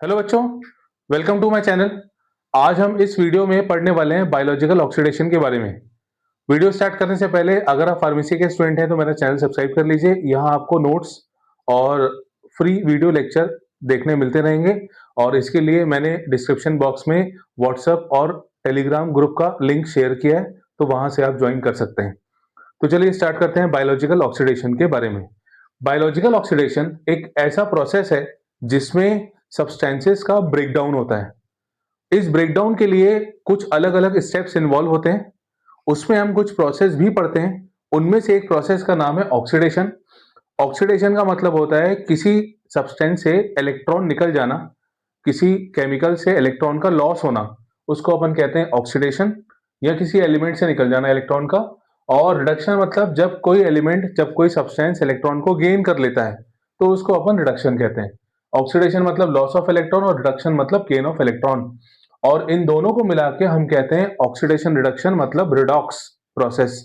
Hello बच्चों, welcome to my channel. आज हम इस वीडियो में पढ़ने वाले हैं बायोलॉजिकल ऑक्सीडेशन के बारे में। वीडियो स्टार्ट करने से पहले अगर आप फार्मेसी के स्टूडेंट हैं तो मेरा चैनल सब्सक्राइब कर लीजिए। यहाँ आपको नोट्स और फ्री वीडियो लेक्चर देखने मिलते रहेंगे और इसके लिए मैंने डिस्क्रिप्शन बॉक्स में व्हाट्सएप और टेलीग्राम ग्रुप का लिंक शेयर किया है, तो वहां से आप ज्वाइन कर सकते हैं। तो चलिए स्टार्ट करते हैं बायोलॉजिकल ऑक्सीडेशन के बारे में। बायोलॉजिकल ऑक्सीडेशन एक ऐसा प्रोसेस है जिसमें सब्सटेंसेस का ब्रेकडाउन होता है। इस ब्रेकडाउन के लिए कुछ अलग अलग स्टेप्स इन्वॉल्व होते हैं। उसमें हम कुछ प्रोसेस भी पढ़ते हैं। उनमें से एक प्रोसेस का नाम है ऑक्सीडेशन। ऑक्सीडेशन का मतलब होता है किसी सब्सटेंस से इलेक्ट्रॉन निकल जाना, किसी केमिकल से इलेक्ट्रॉन का लॉस होना, उसको अपन कहते हैं ऑक्सीडेशन। या किसी एलिमेंट से निकल जाना इलेक्ट्रॉन का। और रिडक्शन मतलब जब कोई सब्सटेंस इलेक्ट्रॉन को गेन कर लेता है तो उसको अपन रिडक्शन कहते हैं। ऑक्सीडेशन मतलब लॉस ऑफ इलेक्ट्रॉन और रिडक्शन मतलब गेन ऑफ इलेक्ट्रॉन। और इन दोनों को मिला के हम कहते हैं ऑक्सीडेशन रिडक्शन मतलब रिडॉक्स प्रोसेस।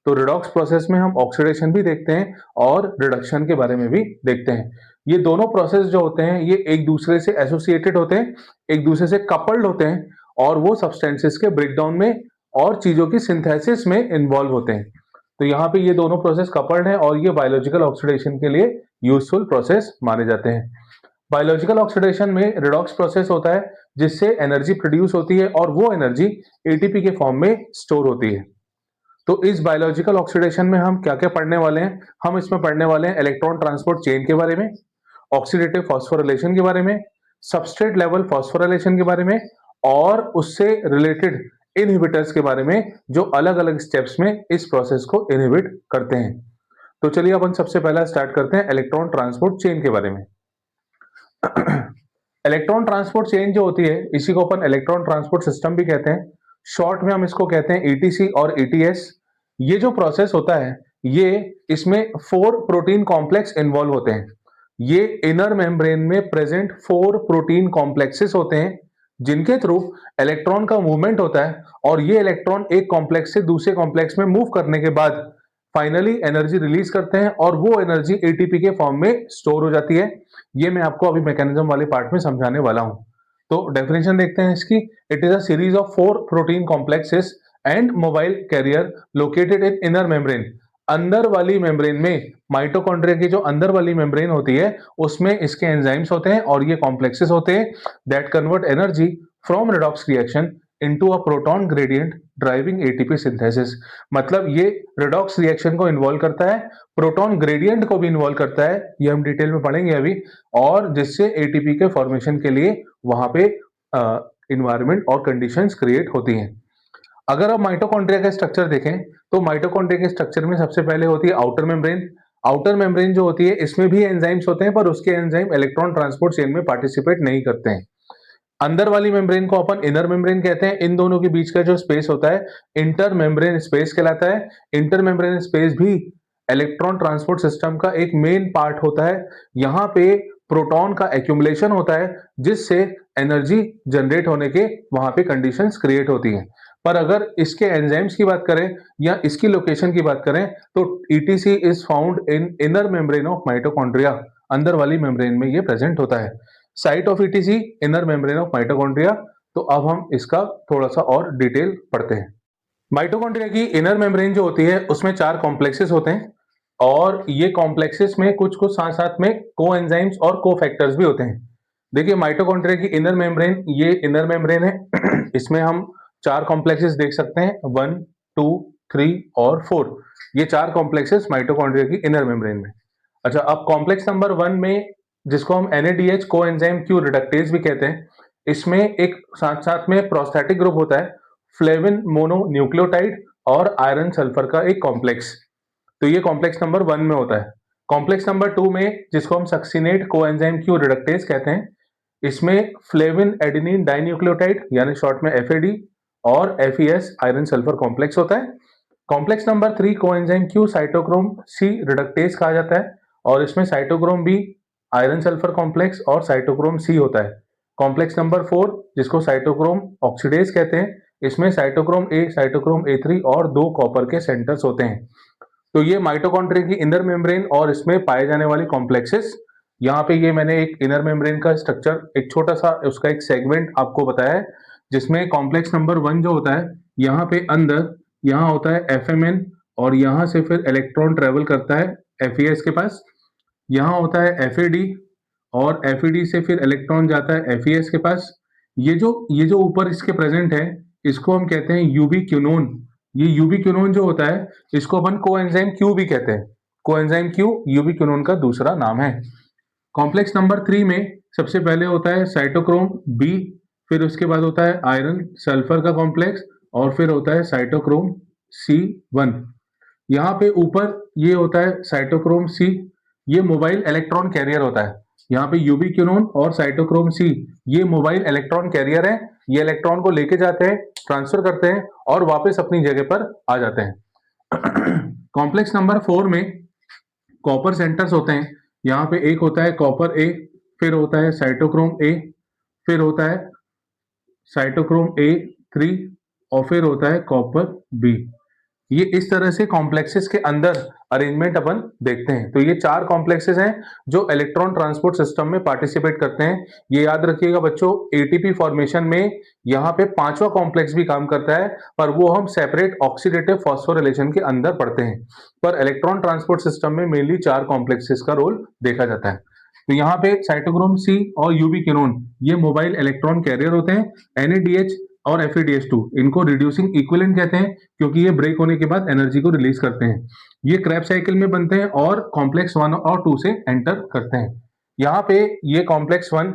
तो रिडॉक्स प्रोसेस में हम ऑक्सीडेशन भी देखते हैं और रिडक्शन के बारे में भी देखते हैं। ये दोनों प्रोसेस जो होते हैं ये एक दूसरे से एसोसिएटेड होते हैं, एक दूसरे से कपल्ड होते हैं और वो सब्सटेंसेस के ब्रेकडाउन में और चीजों की सिंथेसिस में इन्वॉल्व होते हैं। तो यहाँ पे ये दोनों प्रोसेस कपल्ड हैं और ये बायोलॉजिकल ऑक्सीडेशन के लिए यूजफुल प्रोसेस माने जाते हैं। बायोलॉजिकल ऑक्सीडेशन में रिडॉक्स प्रोसेस होता है जिससे एनर्जी प्रोड्यूस होती है और वो एनर्जी एटीपी के फॉर्म में स्टोर होती है। तो इस बायोलॉजिकल ऑक्सीडेशन में हम क्या क्या पढ़ने वाले हैं? हम इसमें पढ़ने वाले हैं इलेक्ट्रॉन ट्रांसपोर्ट चेन के बारे में, ऑक्सीडेटिव फॉस्फोरिलेशन के बारे में, सबस्ट्रेट लेवल फॉस्फोरिलेशन के बारे में और उससे रिलेटेड इनहिबिटर्स के बारे में जो अलग अलग स्टेप्स में इस प्रोसेस को इनहिबिट करते हैं। तो चलिए अपन सबसे पहला स्टार्ट करते हैं इलेक्ट्रॉन ट्रांसपोर्ट चेन के बारे में। इलेक्ट्रॉन ट्रांसपोर्ट चेन जो होती है इसी को अपन इलेक्ट्रॉन ट्रांसपोर्ट सिस्टम भी कहते हैं। शॉर्ट में हम इसको कहते हैं ईटीसी और ईटीएस। ये जो प्रोसेस होता है ये इसमें 4 प्रोटीन कॉम्प्लेक्स इन्वॉल्व होते हैं। ये इनर मेम्ब्रेन में प्रेजेंट 4 प्रोटीन कॉम्प्लेक्सेस होते हैं जिनके थ्रू इलेक्ट्रॉन का मूवमेंट होता है और ये इलेक्ट्रॉन एक कॉम्प्लेक्स से दूसरे कॉम्प्लेक्स में मूव करने के बाद फाइनली एनर्जी रिलीज करते हैं और वो एनर्जी एटीपी के फॉर्म में स्टोर हो जाती है। ये मैं आपको अभी मैकेनिज्म वाले पार्ट में समझाने वाला हूं। तो डेफिनेशन देखते हैं इसकी। It is a series of 4 protein complexes and mobile carrier located in inner membrane. अंदर वाली मेम्ब्रेन में माइटोकॉन्ड्रिया की जो अंदर वाली मेम्ब्रेन होती है उसमें इसके एंजाइम्स होते हैं और ये कॉम्प्लेक्सेस होते हैं that convert energy from redox reaction into a proton gradient driving ATP synthesis. मतलब ये रिडॉक्स रिएक्शन को इन्वॉल्व करता है, प्रोटॉन ग्रेडियंट को भी इन्वॉल्व करता है, ये हम डिटेल में पढ़ेंगे अभी, और जिससे एटीपी के फॉर्मेशन के लिए वहां पे इन्वायरमेंट और कंडीशंस क्रिएट होती हैं। अगर आप माइटोकॉन्ड्रिया का स्ट्रक्चर देखें तो माइटोकॉन्ड्रिया के स्ट्रक्चर में सबसे पहले होती है आउटर मेम्ब्रेन। आउटर मेम्ब्रेन जो होती है इसमें भी एंजाइम्स होते हैं पर उसके एंजाइम इलेक्ट्रॉन ट्रांसपोर्ट चेन में पार्टिसिपेट नहीं करते हैं। अंदर वाली मेम्ब्रेन को अपन इनर मेम्ब्रेन कहते हैं। इन दोनों के बीच का जो स्पेस होता है इंटर मेम्ब्रेन स्पेस कहलाता है। इंटर मेम्ब्रेन स्पेस भी इलेक्ट्रॉन ट्रांसपोर्ट सिस्टम का एक मेन पार्ट होता है। यहाँ पे प्रोटॉन का एक्यूमुलेशन होता है जिससे एनर्जी जनरेट होने के वहां पे कंडीशंस क्रिएट होती हैं। पर अगर इसके एंजाइम्स की बात करें या इसकी लोकेशन की बात करें तो etc is found in inner membrane of mitochondria. अंदर वाली मेम्ब्रेन में ये प्रेजेंट होता है। Site of etc inner membrane of mitochondria. तो अब हम इसका थोड़ा सा और डिटेल पढ़ते हैं। माइटोकॉन्ड्रिया की इनर मेम्ब्रेन जो होती है उसमें 4 कॉम्प्लेक्सेस होते हैं और ये कॉम्प्लेक्सेस में कुछ कुछ साथ साथ में को एंजाइम्स और को फैक्टर्स भी होते हैं। देखिए माइटोकॉन्ड्रिया की इनर मेम्ब्रेन, ये इनर मेम्ब्रेन है। इसमें हम 4 कॉम्प्लेक्सेस देख सकते हैं, 1, 2, 3 और 4। ये 4 कॉम्प्लेक्सेस माइटोकॉन्ड्रिया की इनर मेम्ब्रेन में। अच्छा, अब कॉम्प्लेक्स नंबर 1 में जिसको हम NADH को एंजाइम क्यू रिडक्टेज भी कहते हैं, इसमें एक साथ साथ में प्रोस्थेटिक ग्रुप होता है, फ्लेविन मोनोन्यूक्लियोटाइड और आयरन सल्फर का एक कॉम्प्लेक्स। तो ये कॉम्प्लेक्स नंबर 1 में होता है। कॉम्प्लेक्स नंबर 2 में जिसको हम सक्सिनेट को एंजाइम क्यू रिडक्टेज कहते हैं, इसमें फ्लेविन एडेनिन डाइन्यूक्लियोटाइड यानी शॉर्ट में FAD और FES आयरन सल्फर कॉम्प्लेक्स होता है। कॉम्प्लेक्स नंबर 3 को enzyme Q cytochrome C reductase कहा जाता है और इसमें cytochrome B iron sulphur complex और साइटोक्रोम C होता है। कॉम्प्लेक्स नंबर 4 जिसको साइटोक्रोम ऑक्सीडेज कहते हैं, इसमें साइटोक्रोम A, साइटोक्रोम A3 और 2 कॉपर के सेंटर्स होते हैं। तो ये माइटोकॉन्ड्रिया की इनर मेम्ब्रेन और इसमें पाए जाने वाले कॉम्प्लेक्सेस यहाँ पे ये मैंने एक इनर मेम्ब्रेन का स्ट्रक्चर, एक छोटा सा उसका एक सेगमेंट आपको बताया है, जिसमें कॉम्प्लेक्स नंबर 1 जो होता है, यहाँ पे अंदर यहाँ होता है FMN, और यहाँ से फिर इलेक्ट्रॉन ट्रेवल करता है FES के पास। यहाँ होता है FAD, और FAD से फिर इलेक्ट्रॉन जाता है FES के पास। ये जो ऊपर इसके प्रेजेंट है, इसको हम कहते हैं यूबी क्यूनोन। ये यूबी क्यूनोन जो होता है, इसको अपन कोएंजाइम क्यू भी कहते हैं। कोएंजाइम क्यू यूबी क्यूनोन का दूसरा नाम है। कॉम्प्लेक्स नंबर 3 में सबसे पहले होता है साइटोक्रोम बी, फिर उसके बाद होता है आयरन सल्फर का कॉम्प्लेक्स, और फिर होता है साइटोक्रोम C1। यहाँ पे ऊपर ये होता है साइटोक्रोम C, ये मोबाइल इलेक्ट्रॉन कैरियर होता है। यहाँ पे यूबी क्यूनोन और साइटोक्रोम C ये मोबाइल इलेक्ट्रॉन कैरियर है। ये इलेक्ट्रॉन को लेके जाते हैं, ट्रांसफर करते हैं और वापस अपनी जगह पर आ जाते हैं। कॉम्प्लेक्स नंबर 4 में कॉपर सेंटर्स होते हैं। यहाँ पे एक होता है कॉपर A, फिर होता है साइटोक्रोम A, फिर होता है साइटोक्रोम A3, और फिर होता है कॉपर B। ये इस तरह से कॉम्प्लेक्सेस के अंदर अरेंजमेंट अपन देखते हैं। तो ये 4 कॉम्प्लेक्सेस हैं जो इलेक्ट्रॉन ट्रांसपोर्ट सिस्टम में पार्टिसिपेट करते हैं। ये याद रखिएगा बच्चों, एटीपी फॉर्मेशन में यहाँ पे 5वां कॉम्प्लेक्स भी काम करता है, पर वो हम सेपरेट ऑक्सीडेटिव फॉस्फोरिलेशन के अंदर पढ़ते हैं। पर इलेक्ट्रॉन ट्रांसपोर्ट सिस्टम में मेनली 4 कॉम्प्लेक्सेस का रोल देखा जाता है। तो यहाँ पे साइटोक्रोम C और यूबी क्यूनोन ये मोबाइल इलेक्ट्रॉन कैरियर होते हैं। NADH और FADH2 इनको रिड्यूसिंग इक्विवेलेंट कहते हैं, क्योंकि ये ब्रेक होने के बाद एनर्जी को रिलीज करते हैं। ये क्रैब साइकिल में बनते हैं और कॉम्प्लेक्स 1 और 2 से एंटर करते हैं। यहाँ पे ये कॉम्प्लेक्स 1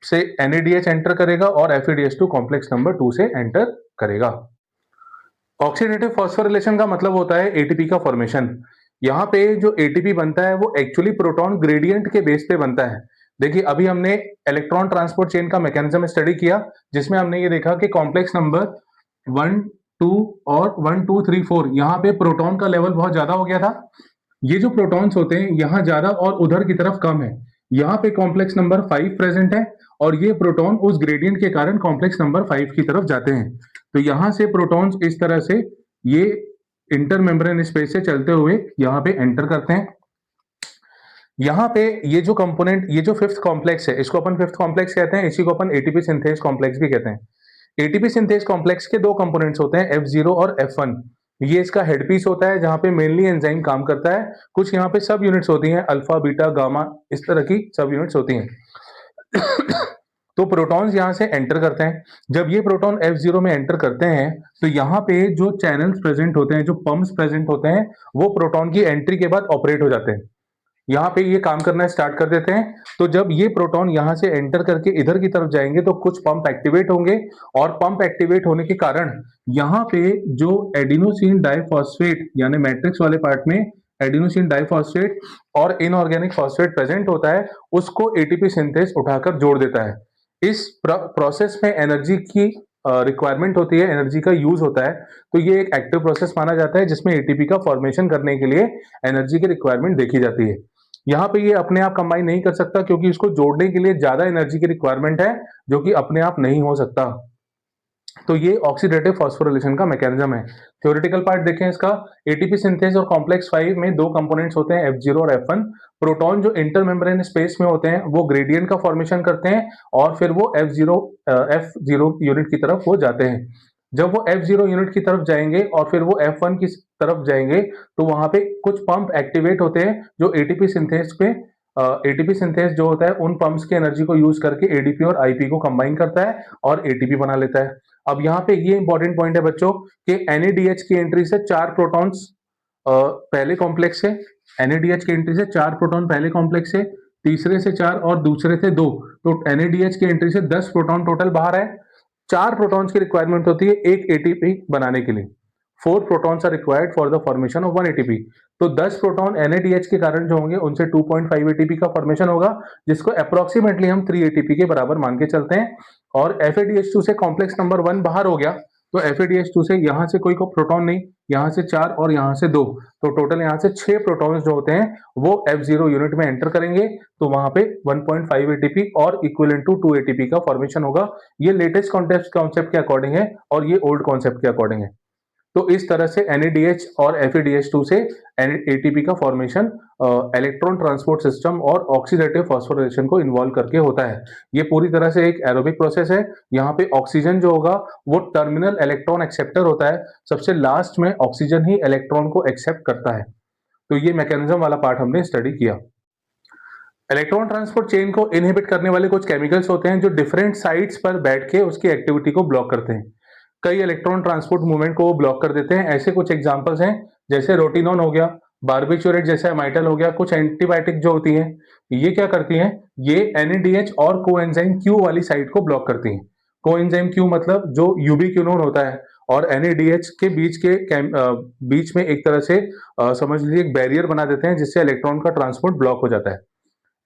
से NADH एंटर करेगा और FADH2 कॉम्प्लेक्स नंबर 2 से एंटर करेगा। ऑक्सीडेटिव फॉस्फोरिलेशन का मतलब होता है एटीपी का फॉर्मेशन। यहाँ पे जो एटीपी बनता है वो एक्चुअली प्रोटॉन ग्रेडियंट के बेस पे बनता है। देखिए अभी हमने इलेक्ट्रॉन ट्रांसपोर्ट चेन का मैकेनिज्म स्टडी किया, जिसमें हमने ये देखा कि कॉम्प्लेक्स नंबर 1, 2 और 1, 2, 3, 4 यहाँ पे प्रोटॉन का लेवल बहुत ज्यादा हो गया था। ये जो प्रोटॉन्स होते हैं यहाँ ज्यादा और उधर की तरफ कम है। यहाँ पे कॉम्प्लेक्स नंबर 5 प्रेजेंट है, और ये प्रोटॉन उस ग्रेडियंट के कारण कॉम्प्लेक्स नंबर 5 की तरफ जाते हैं। तो यहाँ से प्रोटॉन्स इस तरह से ये इंटर मेम्ब्रेन स्पेस से चलते हुए यहाँ पे एंटर करते हैं। यहाँ पे ये जो कंपोनेंट, ये जो 5th कॉम्प्लेक्स है, इसको अपन 5th कॉम्प्लेक्स कहते हैं। इसी को अपन एटीपी सिंथेस कॉम्प्लेक्स भी कहते हैं। एटीपी सिंथेस कॉम्प्लेक्स के 2 कंपोनेंट्स होते हैं, F0 और F1। ये इसका हेड पीस होता है, जहां पे मेनली एंजाइम काम करता है। कुछ यहाँ पे सब यूनिट्स होती हैं, अल्फा, बीटा, गामा, इस तरह की सब यूनिट्स होती हैं। तो प्रोटॉन्स यहाँ से एंटर करते हैं। जब ये प्रोटॉन F0 में एंटर करते हैं, तो यहाँ पे जो चैनल्स प्रेजेंट होते हैं, जो पंप्स प्रेजेंट होते हैं, वो प्रोटॉन की एंट्री के बाद ऑपरेट हो जाते हैं। यहाँ पे ये काम करना स्टार्ट कर देते हैं। तो जब ये प्रोटॉन यहाँ से एंटर करके इधर की तरफ जाएंगे, तो कुछ पंप एक्टिवेट होंगे, और पंप एक्टिवेट होने के कारण यहाँ पे जो एडिनोसिन डाइफॉस्फेट यानी मैट्रिक्स वाले पार्ट में एडिनोसिन डाइफॉस्फेट और इनऑर्गेनिक फॉस्फेट प्रेजेंट होता है, उसको एटीपी सिंथेस उठाकर जोड़ देता है। इस प्रोसेस में एनर्जी की रिक्वायरमेंट होती है, एनर्जी का यूज होता है। तो ये एक एक्टिव प्रोसेस माना जाता है, जिसमें एटीपी का फॉर्मेशन करने के लिए एनर्जी की रिक्वायरमेंट देखी जाती है। यहाँ पे ये अपने आप कंबाइन नहीं कर सकता, क्योंकि इसको जोड़ने के लिए ज्यादा एनर्जी की रिक्वायरमेंट है, जो कि अपने आप नहीं हो सकता। तो ये ऑक्सीडेटिव फॉस्फोरिलेशन का मैकेनिज्म है। थ्योरेटिकल पार्ट देखें इसका, एटीपी सिंथेस और कॉम्प्लेक्स 5 में 2 कंपोनेंट्स होते हैं, F0 और F1। प्रोटॉन जो इंटरमेम्ब्रेन स्पेस में होते हैं, वो ग्रेडियंट का फॉर्मेशन करते हैं, और फिर वो F0 यूनिट की तरफ वो जाते हैं। जब वो F0 यूनिट की तरफ जाएंगे और फिर वो F1 की तरफ जाएंगे, तो वहां पे कुछ पंप एक्टिवेट होते हैं, जो एटीपी सिंथेस पे एटीपी सिंथेस जो होता है, उन पंप्स की एनर्जी को यूज करके एडीपी और आईपी को कंबाइन करता है और एटीपी बना लेता है। अब यहाँ पे ये इंपॉर्टेंट पॉइंट है बच्चों कि NADH की एंट्री से 4 प्रोटॉन्स पहले कॉम्प्लेक्स से, NADH की एंट्री से 4 प्रोटॉन पहले कॉम्प्लेक्स से, तीसरे से 4 और दूसरे से 2। तो NADH की एंट्री से 10 प्रोटॉन टोटल बाहर है। 4 प्रोटॉन्स की रिक्वायरमेंट होती है एक एटीपी बनाने के लिए। 4 protons are required for the formation of 1 ATP. तो 10 प्रोटॉन NADH के कारण जो होंगे, उनसे 2.5 एटीपी का फॉर्मेशन होगा, जिसको अप्रोक्सीमेटली हम 3 एटीपी के बराबर मान के चलते हैं। और FADH2 से कॉम्प्लेक्स नंबर 1 बाहर हो गया, तो FADH2 से यहाँ से कोई को प्रोटॉन नहीं, यहाँ से 4 और यहाँ से 2, तो टोटल यहाँ से 6 प्रोटॉन्स जो होते हैं वो F0 यूनिट में एंटर करेंगे। तो वहां पे 1.5 एटीपी और इक्विवेलेंट टू 2 एटीपी का फॉर्मेशन होगा। ये लेटेस्ट कॉन्सेप्ट के अकॉर्डिंग है और ये ओल्ड कॉन्सेप्ट के अकॉर्डिंग है। तो इस तरह से NADH और FeDH2 से ATP का फॉर्मेशन इलेक्ट्रॉन ट्रांसपोर्ट सिस्टम और ऑक्सीडेटिव फॉस्फोराइलेशन को इन्वॉल्व करके होता है। ये पूरी तरह से एक एरोबिक प्रोसेस है। यहाँ पे ऑक्सीजन जो होगा वो टर्मिनल इलेक्ट्रॉन एक्सेप्टर होता है, सबसे लास्ट में ऑक्सीजन ही इलेक्ट्रॉन को एक्सेप्ट करता है। तो ये मैकेनिज्म वाला पार्ट हमने स्टडी किया। इलेक्ट्रॉन ट्रांसपोर्ट चेन को इनहिबिट करने वाले कुछ केमिकल्स होते हैं जो डिफरेंट साइट्स पर बैठ के उसकी एक्टिविटी को ब्लॉक करते हैं। कई इलेक्ट्रॉन ट्रांसपोर्ट मूवमेंट को ब्लॉक कर देते हैं। ऐसे कुछ एग्जांपल्स हैं, जैसे रोटिनॉन हो गया, बार्बिचुरेट जैसे अमाइटल हो गया। कुछ एंटीबायोटिक जो होती हैं, ये क्या करती हैं, ये NADH और कोएंजाइम Q वाली साइट को ब्लॉक करती हैं। कोएंजाइम Q मतलब जो यूबिक्विनोन होता है और NADH के बीच में एक तरह से समझ लीजिए एक बैरियर बना देते हैं, जिससे इलेक्ट्रॉन का ट्रांसपोर्ट ब्लॉक हो जाता है।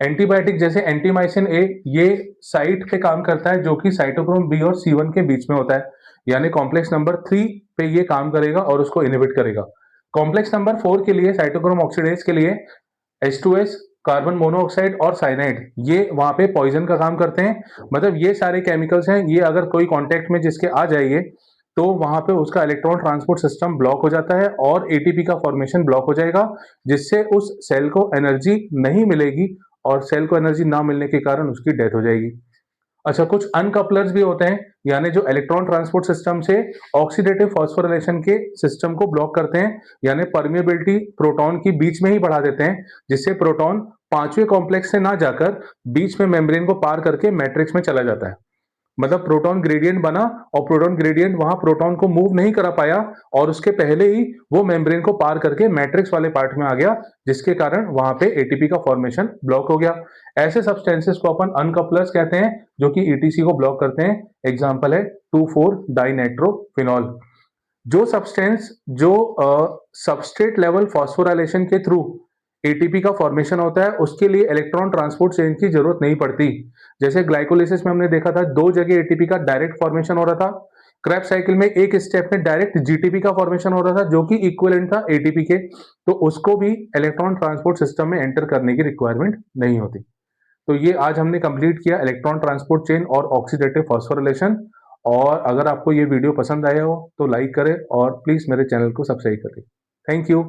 एंटीबायोटिक जैसे एंटीमाइसिन ए, ये साइट पे काम करता है जो कि साइटोक्रोम बी और C1 के बीच में होता है, यानी कॉम्प्लेक्स नंबर 3 पे ये काम करेगा और उसको इनहिबिट करेगा। कॉम्प्लेक्स नंबर 4 के लिए, साइटोक्रोम ऑक्सीडेज के लिए, H2S, कार्बन मोनोऑक्साइड और साइनाइड, ये वहां पे पॉइजन का काम करते हैं। मतलब ये सारे केमिकल्स हैं, ये अगर कोई कांटेक्ट में जिसके आ जाएंगे तो वहां पे उसका इलेक्ट्रॉन ट्रांसपोर्ट सिस्टम ब्लॉक हो जाता है और ATP का फॉर्मेशन ब्लॉक हो जाएगा, जिससे उस सेल को एनर्जी नहीं मिलेगी और सेल को एनर्जी ना मिलने के कारण उसकी डेथ हो जाएगी। अच्छा, कुछ अनकपलर्स भी होते हैं, यानी जो इलेक्ट्रॉन ट्रांसपोर्ट सिस्टम से ऑक्सीडेटिव फॉस्फोराइलेशन के सिस्टम को ब्लॉक करते हैं, यानी परमिएबिलिटी प्रोटॉन की बीच में ही बढ़ा देते हैं, जिससे प्रोटॉन पांचवें कॉम्प्लेक्स से ना जाकर बीच में मेम्ब्रेन को पार करके मैट्रिक्स में चला जाता है। मतलब प्रोटॉन ग्रेडियंट बना और प्रोटॉन ग्रेडियंट वहां प्रोटॉन को मूव नहीं करा पाया और उसके पहले ही वो मेम्ब्रेन को पार करके मैट्रिक्स वाले पार्ट में आ गया, जिसके कारण वहां पे ATP का फॉर्मेशन ब्लॉक हो गया। ऐसे सब्सटेंसेस को अपन अनकपलर्स कहते हैं, जो कि ETC को ब्लॉक करते हैं। एग्जांपल है 2,4-डाइनाइट्रोफिनॉल। जो सब्सटेंस जो सबस्ट्रेट लेवल फॉस्फोराइलेशन के थ्रू ATP का फॉर्मेशन होता है, उसके लिए इलेक्ट्रॉन ट्रांसपोर्ट चेन की जरूरत नहीं पड़ती। जैसे ग्लाइकोलिसिस में हमने देखा था, 2 जगह ATP का डायरेक्ट फॉर्मेशन हो रहा था। क्रेब्स साइकिल में एक स्टेप में डायरेक्ट GTP का फॉर्मेशन हो रहा था, जो कि इक्विवेलेंट था ATP के, तो उसको भी इलेक्ट्रॉन ट्रांसपोर्ट सिस्टम में एंटर करने की रिक्वायरमेंट नहीं होती। तो ये आज हमने कंप्लीट किया इलेक्ट्रॉन ट्रांसपोर्ट चेन और ऑक्सीडेटिव फॉस्फोराइलेशन। और अगर आपको ये वीडियो पसंद आया हो तो लाइक करें और प्लीज मेरे चैनल को सब्सक्राइब करें। Thank you.